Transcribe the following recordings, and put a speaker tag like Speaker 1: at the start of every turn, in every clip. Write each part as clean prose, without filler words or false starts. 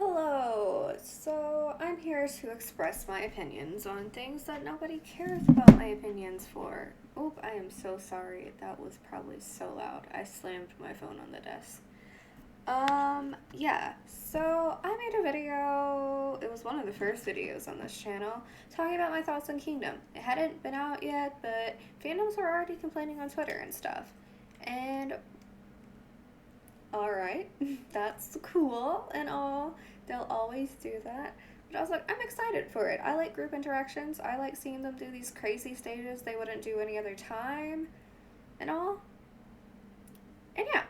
Speaker 1: Hello. So I'm here to express my opinions on things that nobody cares about my opinions for. Oop, I am so sorry. That was probably so loud. I slammed my phone on the desk. Yeah. So I made a video. It was one of the first videos on this channel talking about my thoughts on Kingdom. It hadn't been out yet, but fandoms were already complaining on Twitter and stuff. And alright, that's cool and all. They'll always do that. But I was like, I'm excited for it. I like group interactions. I like seeing them do these crazy stages they wouldn't do any other time and all. And yeah.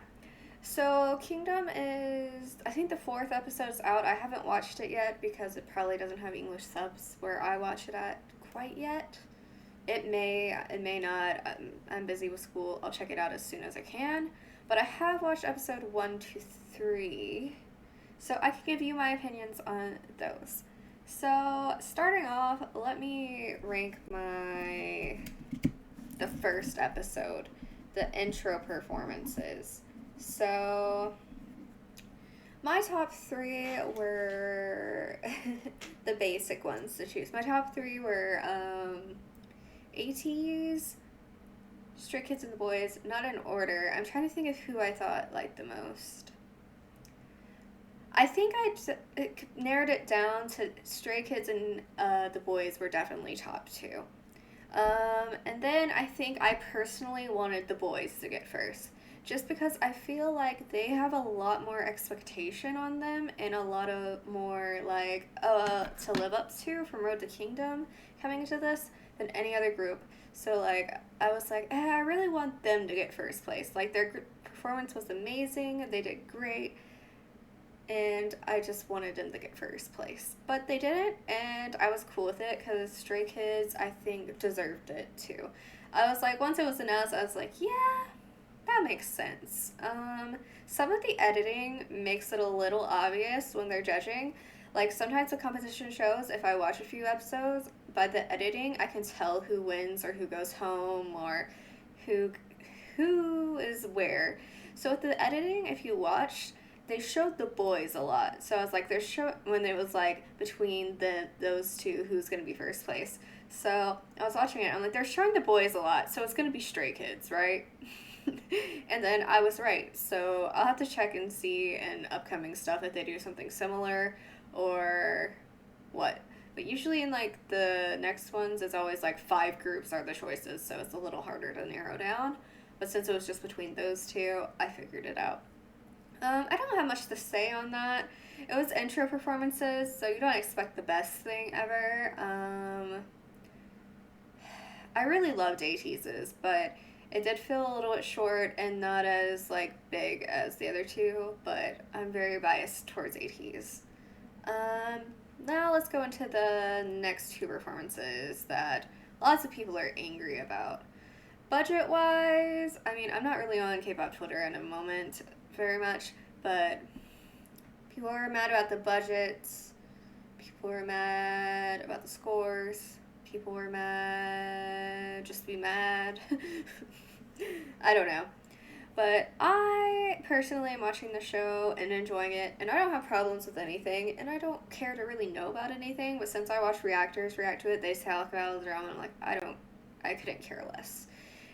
Speaker 1: So Kingdom is, I think the fourth episode's out. I haven't watched it yet because it probably doesn't have English subs where I watch it at quite yet. It may not. I'm busy with school. I'll check it out as soon as I can. But I have watched episode 1 to 3, so I can give you my opinions on those. So, starting off, let me rank the first episode, the intro performances. So, my top three were the basic ones to choose. My top three were ATEEZ, Stray Kids and the Boys, not in order. I'm trying to think of who I thought liked the most. I think narrowed it down to Stray Kids and the Boys were definitely top two. And then I think I personally wanted the Boys to get first. Just because I feel like they have a lot more expectation on them and a lot of more to live up to from Road to Kingdom coming into this than any other group. So like I was like, I really want them to get first place. Like their performance was amazing. They did great. And I just wanted them to get first place. But they didn't, and I was cool with it because Stray Kids, I think, deserved it too. I was like, once it was announced, I was like, yeah, that makes sense. Some of the editing makes it a little obvious when they're judging. Like, sometimes the competition shows, if I watch a few episodes, by the editing, I can tell who wins or who goes home or who who is where. So with the editing, if you watch, they showed the boys a lot. So I was like, there's when it was like between those two, who's gonna be first place. So I was watching it. I'm like, they're showing the boys a lot, so it's gonna be Stray Kids, right? And then I was right. So I'll have to check and see in upcoming stuff if they do something similar or what. But usually in like the next ones, it's always like five groups are the choices, so it's a little harder to narrow down. But since it was just between those two, I figured it out. I don't have much to say on that. It was intro performances, so you don't expect the best thing ever. I really loved ATEEZ's, but it did feel a little bit short and not as like big as the other two. But I'm very biased towards ATEEZ. Um, Now let's go into the next two performances that lots of people are angry about. Budget wise, I mean, I'm not really on K pop Twitter at the moment very much, but people are mad about the budgets. People were mad about the scores. People were mad just to be mad. I don't know. But I personally am watching the show and enjoying it, and I don't have problems with anything, and I don't care to really know about anything. But since I watch reactors react to it, they talk about the drama, and I'm like, I couldn't care less.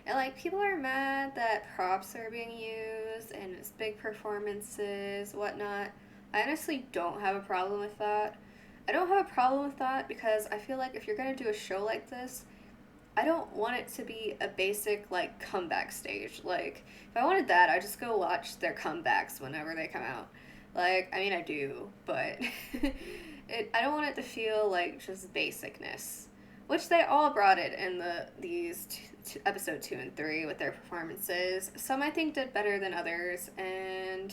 Speaker 1: And like, people are mad that props are being used and it's big performances, whatnot. I honestly don't have a problem with that. I don't have a problem with that because I feel like if you're gonna do a show like this, I don't want it to be a basic like comeback stage. Like if I wanted that, I just go watch their comebacks whenever they come out. Like I mean I do, but I don't want it to feel like just basicness, which they all brought it in episode 2 and 3 with their performances. Some I think did better than others, and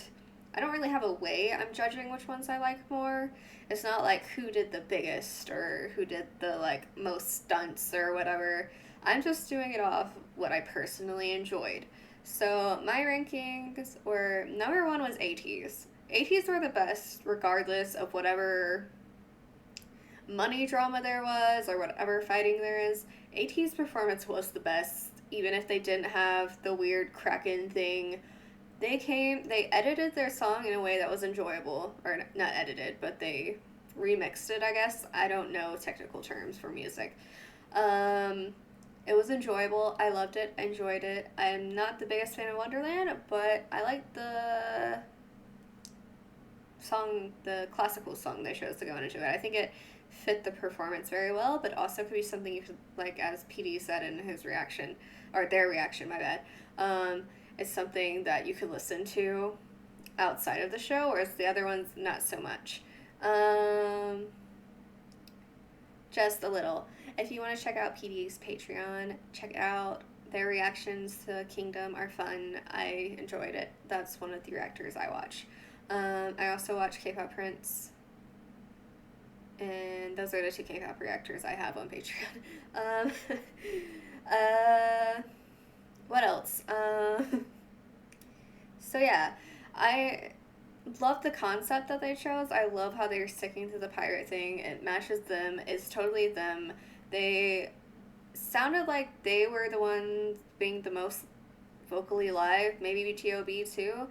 Speaker 1: I don't really have a way I'm judging which ones I like more. It's not like who did the biggest or who did the like most stunts or whatever. I'm just doing it off what I personally enjoyed. So my rankings were number one was ATEEZ. ATEEZ were the best regardless of whatever money drama there was or whatever fighting there is. ATEEZ's performance was the best, even if they didn't have the weird Kraken thing They edited their song in a way that was enjoyable, or not edited, but they remixed it, I guess. I don't know technical terms for music. Um, it was enjoyable. I loved it. I enjoyed it. I'm not the biggest fan of Wonderland, but I like the song, the classical song they chose to go into it. I think it fit the performance very well, but also could be something you could, like, as PD said in his reaction, or their reaction, my bad. It's something that you could listen to outside of the show, whereas the other ones, not so much. Um, just a little. If you want to check out PD's Patreon, check it out. Their reactions to Kingdom are fun. I enjoyed it. That's one of the reactors I watch. I also watch K-pop Prince, and those are the two K-pop reactors I have on Patreon. Um, uh, what else? So yeah, I love the concept that they chose. I love how they're sticking to the pirate thing. It matches them. It's totally them. They sounded like they were the ones being the most vocally live. Maybe BTOB too,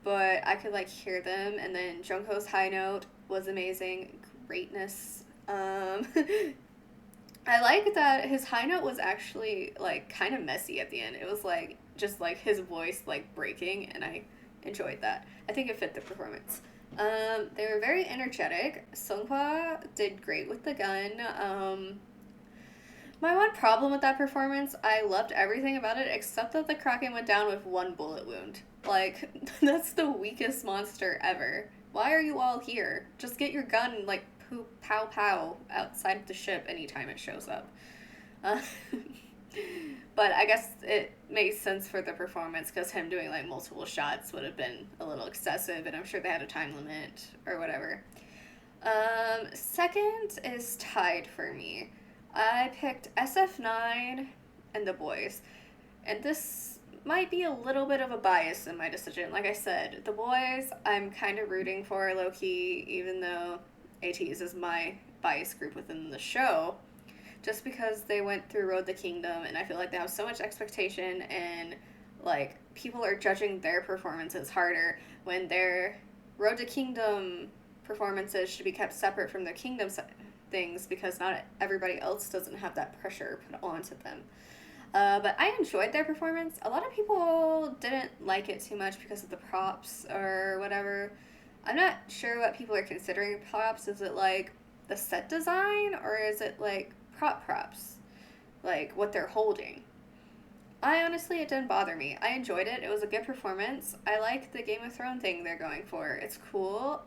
Speaker 1: but I could like hear them. And then Jungkook's high note was amazing. Greatness. I like that his high note was actually like kind of messy at the end. It was like just like his voice like breaking, and I enjoyed that. I think it fit the performance. They were very energetic. Songhwa did great with the gun. My one problem with that performance, I loved everything about it except that the Kraken went down with one bullet wound. Like, that's the weakest monster ever. Why are you all here? Just get your gun and, like, pow pow outside of the ship anytime it shows up. Uh, but I guess it makes sense for the performance because him doing, like, multiple shots would have been a little excessive, and I'm sure they had a time limit or whatever. Second is tied for me. I picked SF9 and The Boys. And this might be a little bit of a bias in my decision. Like I said, The Boys, I'm kind of rooting for low key, even though ATEEZ is my bias group within the show, just because they went through Road to Kingdom, and I feel like they have so much expectation, and like people are judging their performances harder when their Road to Kingdom performances should be kept separate from their Kingdom things because not everybody else doesn't have that pressure put onto them. But I enjoyed their performance. A lot of people didn't like it too much because of the props or whatever. I'm not sure what people are considering props. Is it like the set design or is it like props? Like what they're holding. I honestly, it didn't bother me. I enjoyed it. It was a good performance. I like the Game of Thrones thing they're going for. It's cool.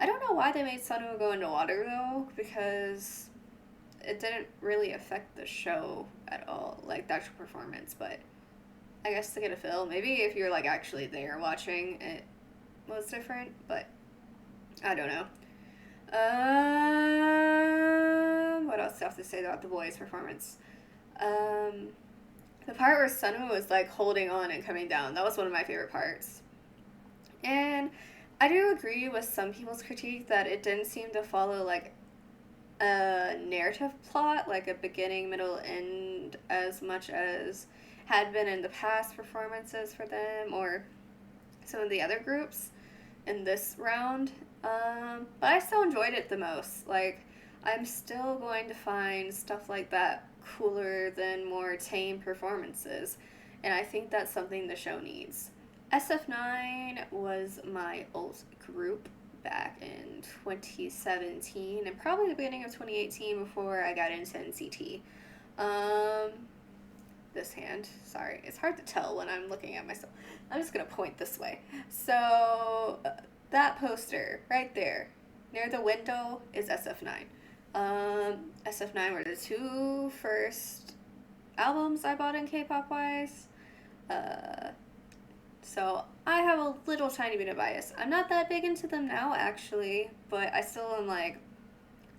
Speaker 1: I don't know why they made Sunwoo go into water though, because it didn't really affect the show at all, like the actual performance. But I guess to get a feel, maybe if you're like actually there watching, it was different. But I don't know. What else do I have to say about the boys' performance? The part where Sunwoo was like holding on and coming down, that was one of my favorite parts. And I do agree with some people's critique that it didn't seem to follow like a narrative plot, like a beginning, middle, end, as much as had been in the past performances for them or some of the other groups in this round. But I still enjoyed it the most. Like, I'm still going to find stuff like that cooler than more tame performances, and I think that's something the show needs. SF9 was my old group back in 2017 and probably the beginning of 2018 before I got into NCT. Um, this hand, sorry, it's hard to tell when I'm looking at myself. I'm just gonna point this way. So, that poster right there near the window is SF9. SF9 were the two first albums I bought in K-pop wise. So I have a little tiny bit of bias. I'm not that big into them now, actually, but I still am like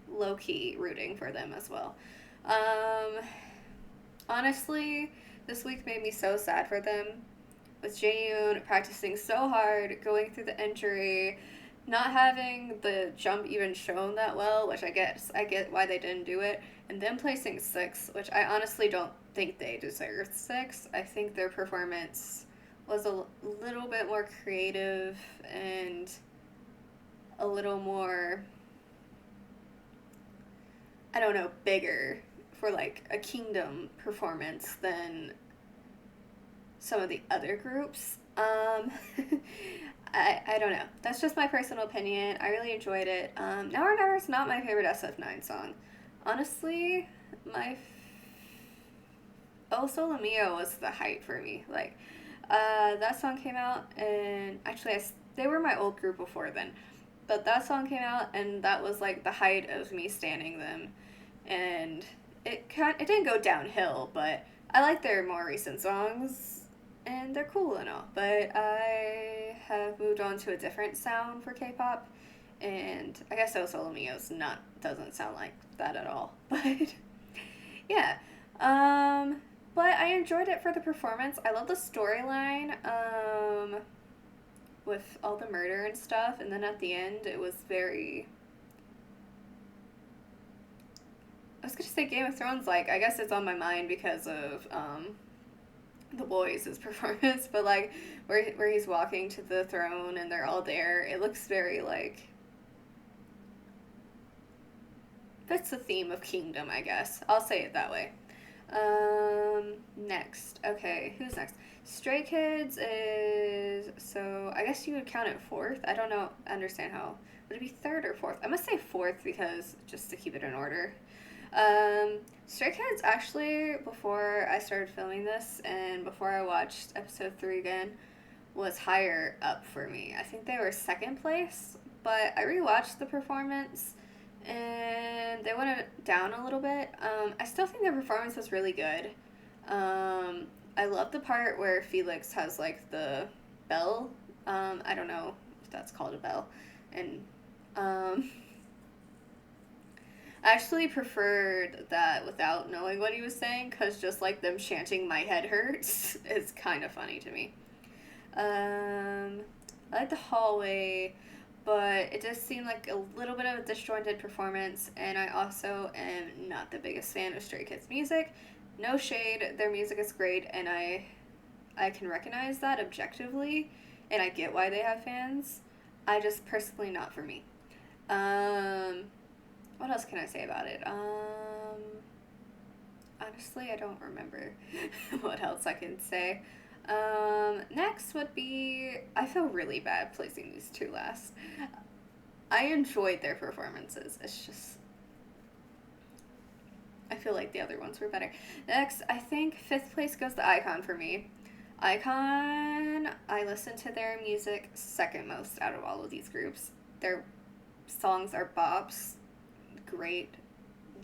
Speaker 1: low key rooting for them as well. Um, Honestly, this week made me so sad for them. With Jaeyoon practicing so hard, going through the injury, not having the jump even shown that well, which I get why they didn't do it, and them placing 6, which I honestly don't think they deserved 6. I think their performance was little bit more creative and a little more, I don't know, bigger for like a Kingdom performance than some of the other groups. I don't know. That's just my personal opinion. I really enjoyed it. Now or Never is not my favorite SF9 song. Honestly, my O Solo Mio was the height for me. Like, that song came out, and actually, they were my old group before then. But that song came out, and that was like the height of me standing them. And it didn't go downhill, but I like their more recent songs, and they're cool and all. But I have moved on to a different sound for K-pop, and I guess O Solo Mio's not doesn't sound like that at all. But yeah, um, but I enjoyed it for the performance. I love the storyline. With all the murder and stuff, and then at the end, it was very. I was gonna say Game of Thrones like. I guess it's on my mind because of the boys' performance, but like where he's walking to the throne and they're all there, it looks very like fits the theme of Kingdom, I guess. I'll say it that way. Next. Okay, who's next? Stray Kids is, so I guess you would count it fourth. I don't know, understand how. Would it be third or fourth? I must say fourth because just to keep it in order. Stray Kids actually, before I started filming this and before I watched episode 3 again, was higher up for me. I think they were second place, but I rewatched the performance and they went down a little bit. I still think their performance was really good. I love the part where Felix has like the bell. I don't know if that's called a bell, and I actually preferred that without knowing what he was saying, because just like them chanting "My head hurts" is kind of funny to me. I like the hallway, but it does seem like a little bit of a disjointed performance, and I also am not the biggest fan of Stray Kids music. No shade, their music is great, and I can recognize that objectively, and I get why they have fans. I just personally not for me. Um, what else can I say about it? Honestly, I don't remember what else I can say. Next would be, I feel really bad placing these two last. I enjoyed their performances. It's just, I feel like the other ones were better. Next, I think fifth place goes to iKON for me. iKON, I listen to their music second most out of all of these groups. Their songs are bops, great.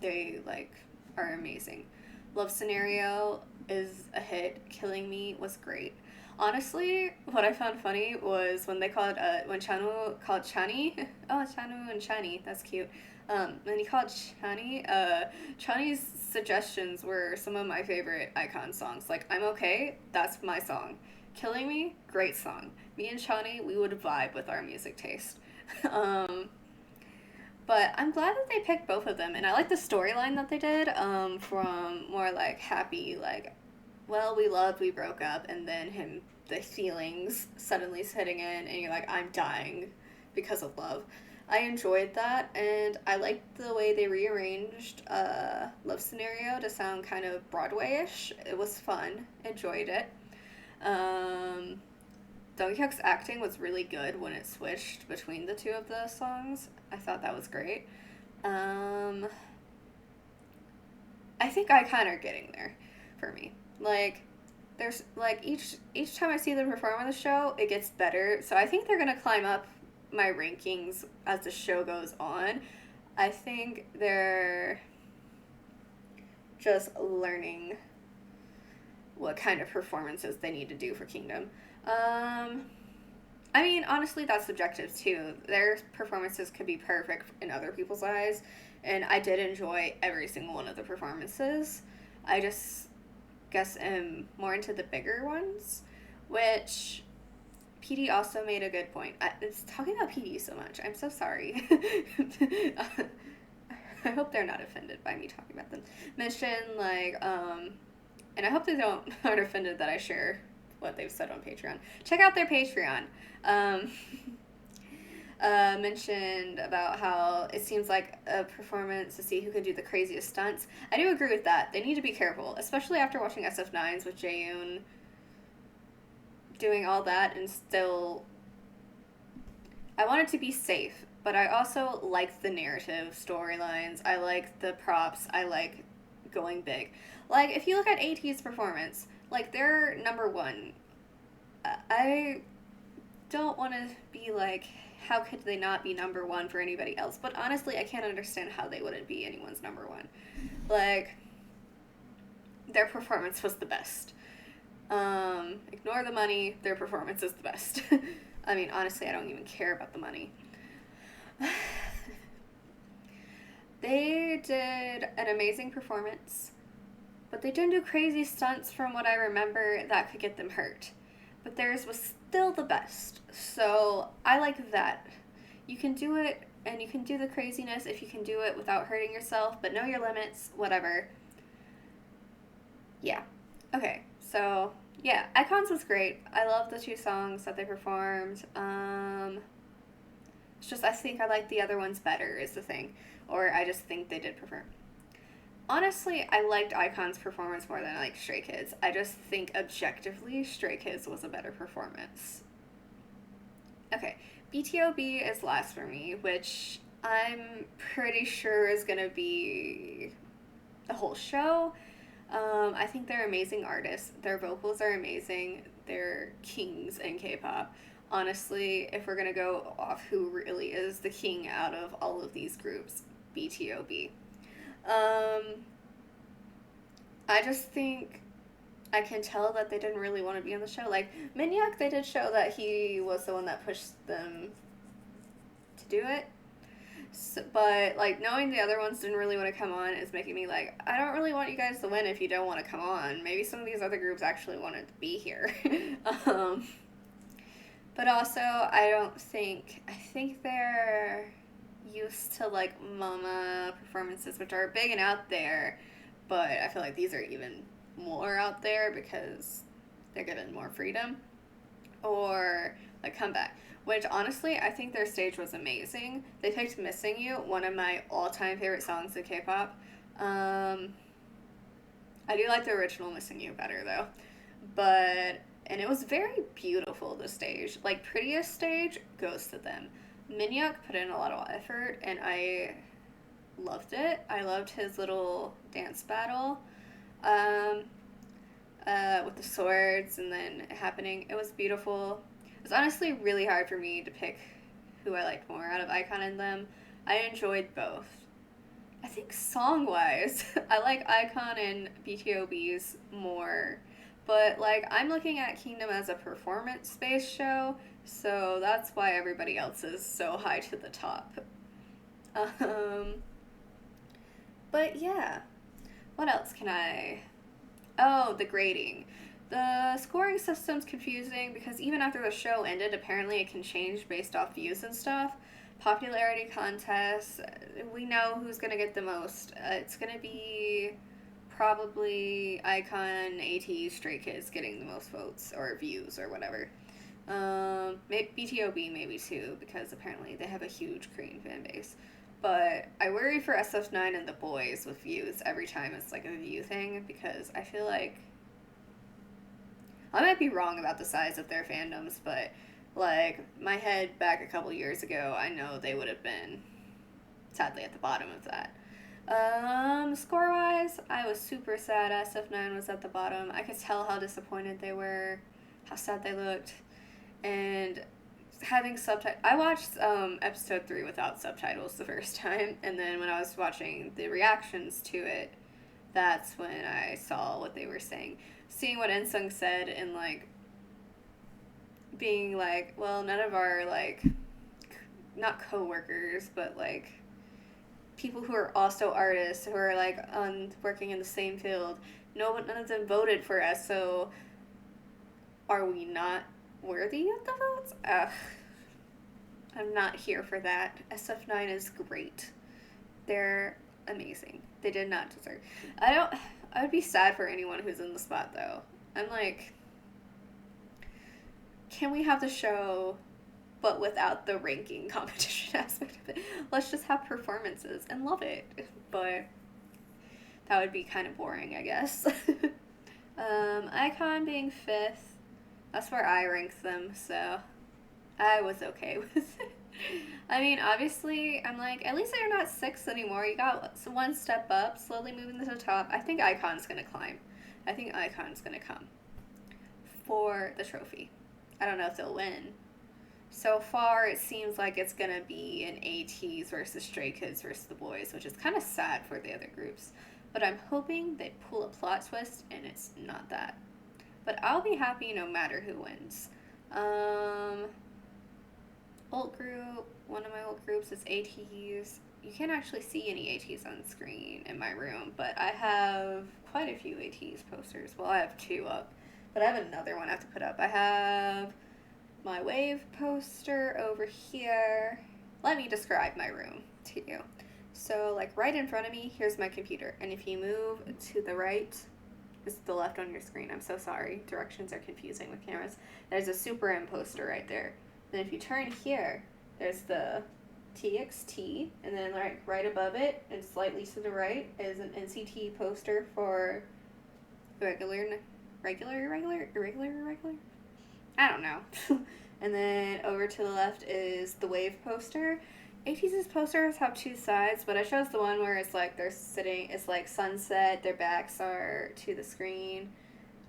Speaker 1: They like are amazing. Love Scenario is a hit. Killing Me was great. Honestly, what I found funny was when they called when Chanu called Chani. Oh, Chanu and Chani. That's cute. When he called Chani, Chani's suggestions were some of my favorite iKON songs. Like I'm Okay, that's my song. Killing Me, great song. Me and Chani, we would vibe with our music taste. um, but I'm glad that they picked both of them, and I like the storyline that they did. From more like happy, like, well, we loved, we broke up, and then him, the feelings suddenly setting in, and you're like, I'm dying because of love. I enjoyed that, and I liked the way they rearranged Love Scenario to sound kind of Broadway-ish. It was fun. Enjoyed it. Um, Donghyuk's acting was really good when it switched between the two of the songs. I thought that was great. Um, I think I kind of getting there for me. Like, there's like each time I see them perform on the show, it gets better. So I think they're gonna climb up my rankings as the show goes on. I think they're just learning what kind of performances they need to do for Kingdom. Um, I mean, honestly, that's subjective too. Their performances could be perfect in other people's eyes, and I did enjoy every single one of the performances. I just guess am more into the bigger ones, which PD also made a good point. It's talking about PD so much. I'm so sorry. I hope they're not offended by me talking about them. Mention like, and I hope they don't aren't offended that I share what they've said on Patreon. Check out their Patreon. Um, mentioned about how it seems like a performance to see who can do the craziest stunts. I do agree with that. They need to be careful, especially after watching SF9s with Jaeyoon doing all that and still. I want it to be safe, but I also like the narrative storylines. I like the props. I like going big. Like, if you look at AT's performance, like, they're number one. I don't want to be like, how could they not be number one for anybody else? But honestly, I can't understand how they wouldn't be anyone's number one. Like, their performance was the best. Ignore the money, their performance is the best. I mean, honestly, I don't even care about the money. They did an amazing performance, but they didn't do crazy stunts from what I remember that could get them hurt. But theirs was still the best. So I like that. You can do it and you can do the craziness if you can do it without hurting yourself, but know your limits, whatever. Yeah. Okay, so yeah, Icons was great. I love the 2 songs that they performed. It's just I think I like the other ones better is the thing. Or I just think they did perform. Honestly, I liked Icon's performance more than I liked Stray Kids. I just think objectively Stray Kids was a better performance. Okay, BTOB is last for me, which I'm pretty sure is gonna be the whole show. I think they're amazing artists. Their vocals are amazing. They're kings in K-pop. Honestly, if we're gonna go off who really is the king out of all of these groups, BTOB. I just think I can tell that they didn't really want to be on the show. Like, Minhyuk, they did show that he was the one that pushed them to do it. So, but, like, knowing the other ones didn't really want to come on is making me like, I don't really want you guys to win if you don't want to come on. Maybe some of these other groups actually wanted to be here. But also, I think they're used to, like, mama performances, which are big and out there, but I feel like these are even more out there because they're given more freedom. Or, like, Comeback, which honestly, I think their stage was amazing. They picked Missing You, one of my all-time favorite songs of K-pop. I do like the original Missing You better, though. But, and it was very beautiful, the stage. Like, prettiest stage goes to them. Minhyuk put in a lot of effort, and I loved it. I loved his little dance battle um, with the swords and then it happening. It was beautiful. It was honestly really hard for me to pick who I liked more out of Icon and them. I enjoyed both. I think song-wise, I like Icon and BTOB's more. But, like, I'm looking at Kingdom as a performance-based show, so that's why everybody else is so high to the top. Um, but yeah, what else can I... Oh, the grading. The scoring system's confusing because even after the show ended, apparently it can change based off views and stuff. Popularity contests, we know who's gonna get the most. It's gonna be probably Icon, AT, Stray Kids getting the most votes or views or whatever. BTOB maybe too because apparently they have a huge Korean fan base. But I worry for SF9 and the boys with views every time it's like a view thing because I feel like I might be wrong about the size of their fandoms, but like my head back a couple years ago, I know they would have been sadly at the bottom of that. Score wise, I was super sad SF9 was at the bottom. I could tell how disappointed they were, how sad they looked, and having subtitles. I watched episode 3 without subtitles the first time, and then when I was watching the reactions to it, that's when I saw what they were saying. Seeing what Ensung said and like being like, well, none of our like not coworkers, but like people who are also artists who are like working in the same field. None of them voted for us, so are we not worthy of the votes? Ugh. I'm not here for that. SF9 is great. They're amazing. They did not deserve. I would be sad for anyone who's in the spot though. I'm like can we have the show but without the ranking competition aspect of it? Let's just have performances and love it. But that would be kind of boring, I guess. iKON being 5th, that's where I rank them, so I was okay with it. I mean, obviously, I'm like, at least they're not 6th anymore. You got one step up, slowly moving to the top. I think iKON's gonna climb. I think iKON's gonna come for the trophy. I don't know if they'll win. So far, it seems like it's gonna be an ATEEZ versus Stray Kids versus the boys, which is kind of sad for the other groups. But I'm hoping they pull a plot twist and it's not that. But I'll be happy no matter who wins. Alt group, one of my alt groups is ATEEZ. You can't actually see any ATEEZ on screen in my room, but I have quite a few ATEEZ posters. Well, I have 2 up, but I have another one I have to put up. I have my wave poster over here. Let me describe my room to you. So, like, right in front of me, here's my computer. And if you move to the right, it's the left on your screen. I'm so sorry. Directions are confusing with cameras. There's a Super M poster right there. Then if you turn here, there's the TXT. And then right above it, and slightly to the right, is an NCT poster for regular? I don't know. And then over to the left is the wave poster. ATEEZ's posters have 2 sides, but I chose the one where it's like they're sitting, it's like sunset, their backs are to the screen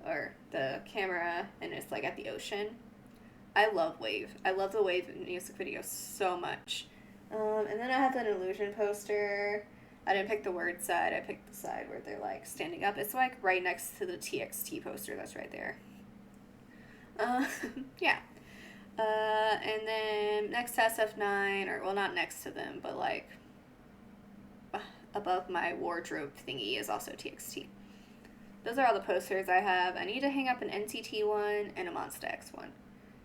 Speaker 1: or the camera, and it's like at the ocean. I love Wave. I love the Wave music video so much. And then I have an Illusion poster. I didn't pick the word side, I picked the side where they're like standing up. It's like right next to the TXT poster that's right there. Yeah. And then next to SF9, or well, not next to them, but like above my wardrobe thingy is also TXT. Those are all the posters I have. I need to hang up an NCT one and a Monsta X one.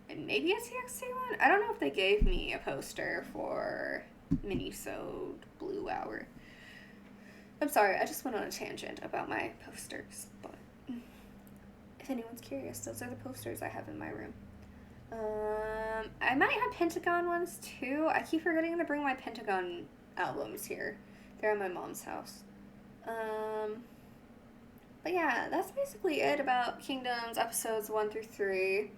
Speaker 1: And maybe a TXT one? I don't know if they gave me a poster for Minisode Blue Hour. I'm sorry, I just went on a tangent about my posters, but if anyone's curious, those are the posters I have in my room. I might have Pentagon ones too. I keep forgetting to bring my Pentagon albums here. They're at my mom's house. But yeah, that's basically it about Kingdoms episodes 1 through 3.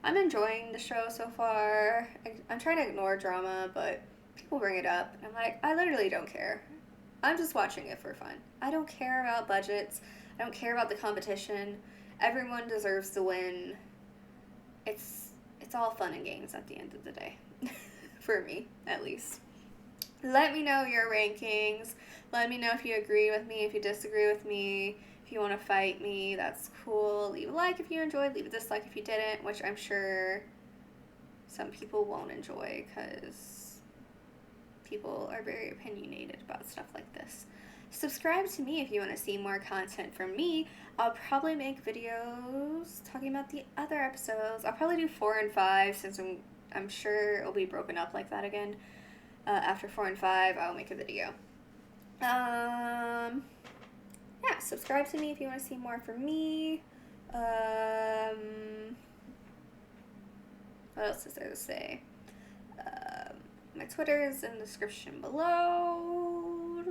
Speaker 1: I'm enjoying the show so far. I'm trying to ignore drama, but people bring it up, and I'm like, I literally don't care. I'm just watching it for fun. I don't care about budgets. I don't care about the competition. Everyone deserves to win. It's all fun and games at the end of the day. For me, at least. Let me know your rankings. Let me know if you agree with me, if you disagree with me. If you want to fight me, that's cool. Leave a like if you enjoyed. Leave a dislike if you didn't, which I'm sure some people won't enjoy because people are very opinionated about stuff like this. Subscribe to me if you want to see more content from me. I'll probably make videos talking about the other episodes. I'll probably do 4 and 5 since I'm sure it'll be broken up like that again. After 4 and 5, I'll make a video. Yeah, subscribe to me if you want to see more from me. What else is there to say? My Twitter is in the description below.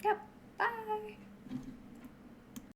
Speaker 1: Yep.